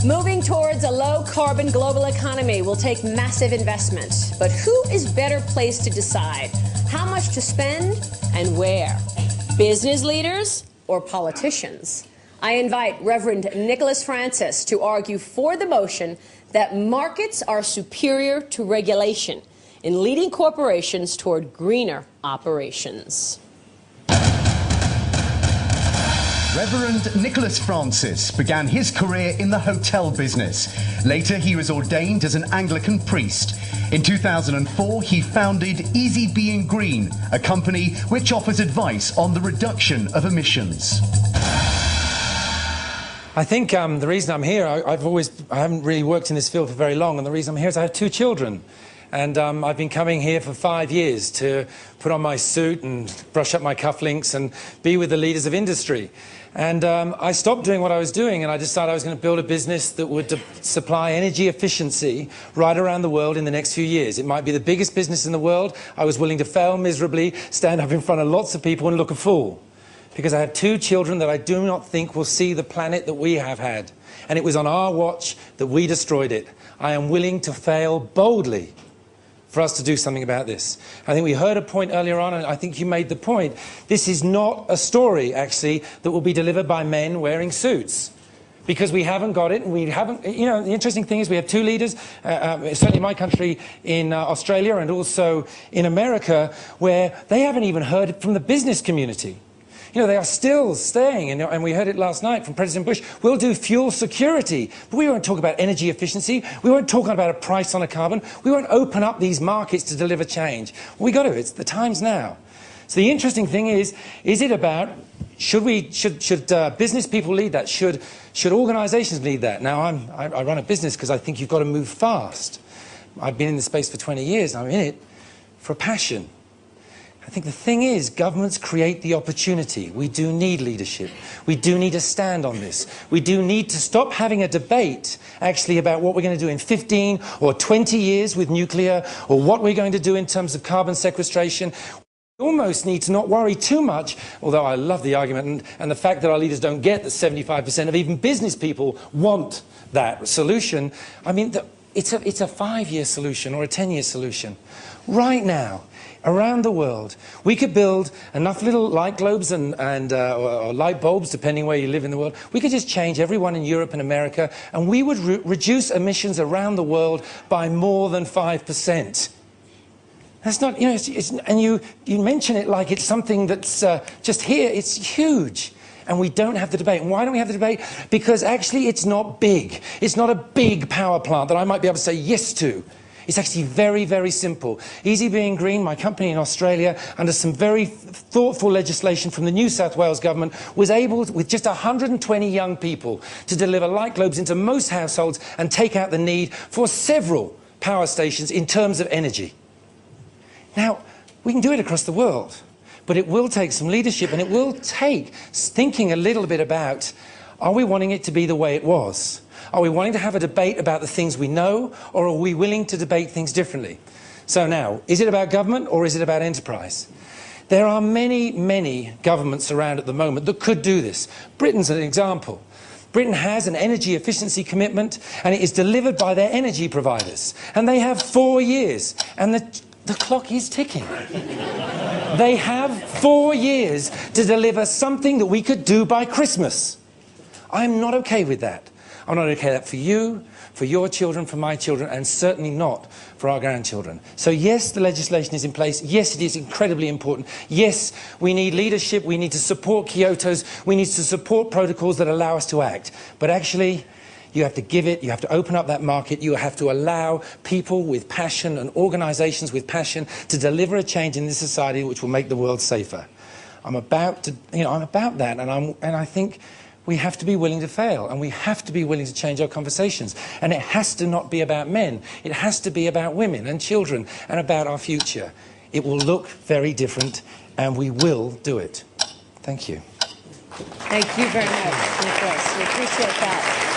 Moving towards a low-carbon global economy will take massive investment. But who is better placed to decide how much to spend and where? Business leaders or politicians? I invite Reverend Nicholas Francis to argue for the motion that markets are superior to regulation in leading corporations toward greener operations. Reverend Nicholas Francis began his career in the hotel business. Later, he was ordained as an Anglican priest. In 2004, he founded Easy Being Green, a company which offers advice on the reduction of emissions. I think the reason I'm here, I haven't really worked in this field for very long, and the reason I'm here is I have 2 children. And I've been coming here for 5 years to put on my suit and brush up my cufflinks and be with the leaders of industry. And I stopped doing what I was doing, and I decided I was going to build a business that would supply energy efficiency right around the world in the next few years. It might be the biggest business in the world. I was willing to fail miserably, stand up in front of lots of people and look a fool. Because I have 2 children that I do not think will see the planet that we have had. And it was on our watch that we destroyed it. I am willing to fail boldly for us to do something about this. I think we heard a point earlier on, and I think you made the point. This is not a story, actually, that will be delivered by men wearing suits. Because we haven't got it, and we haven't... You know, the interesting thing is we have 2 leaders, certainly in my country, in Australia and also in America, where they haven't even heard it from the business community. You know, they are still staying, and we heard it last night from President Bush, we'll do fuel security, but we won't talk about energy efficiency, we won't talk about a price on a carbon, we won't open up these markets to deliver change. We got to, it's the time's now. So the interesting thing is it about, should business people lead that? Should organizations lead that? Now, I run a business because I think you've got to move fast. I've been in this space for 20 years, and I'm in it for a passion. I think the thing is, governments create the opportunity. We do need leadership. We do need to stand on this. We do need to stop having a debate, actually, about what we're going to do in 15 or 20 years with nuclear, or what we're going to do in terms of carbon sequestration. We almost need to not worry too much, although I love the argument and the fact that our leaders don't get that 75% of even business people want that solution. I mean, it's a 5-year solution or a 10-year solution. Right now, around the world, we could build enough little light globes or light bulbs, depending where you live in the world. We could just change everyone in Europe and America, and we would reduce emissions around the world by more than 5%. That's not, you know, and you mention it like it's something that's just here. It's huge. And we don't have the debate. And why don't we have the debate? Because actually it's not big. It's not a big power plant that I might be able to say yes to. It's actually very, very simple. Easy Being Green, my company in Australia, under some very thoughtful legislation from the New South Wales government, was able, with just 120 young people, to deliver light globes into most households and take out the need for several power stations in terms of energy. Now, we can do it across the world, but it will take some leadership, and it will take thinking a little bit about, are we wanting it to be the way it was? Are we wanting to have a debate about the things we know, or are we willing to debate things differently? So now, is it about government or is it about enterprise? There are many, many governments around at the moment that could do this. Britain's an example. Britain has an energy efficiency commitment, and it is delivered by their energy providers. And they have 4 years, and the clock is ticking. They have 4 years to deliver something that we could do by Christmas. I'm not okay with that. I'm not okay with that for you, for your children, for my children, and certainly not for our grandchildren. So yes, the legislation is in place. Yes, it is incredibly important. Yes, we need leadership. We need to support Kyotos. We need to support protocols that allow us to act. But actually, you have to give it, you have to open up that market, you have to allow people with passion and organizations with passion to deliver a change in this society which will make the world safer. I'm about to, I'm about that, and I think we have to be willing to fail, and we have to be willing to change our conversations. And it has to not be about men. It has to be about women and children and about our future. It will look very different, and we will do it. Thank you. Thank you very much, Nicholas. We appreciate that.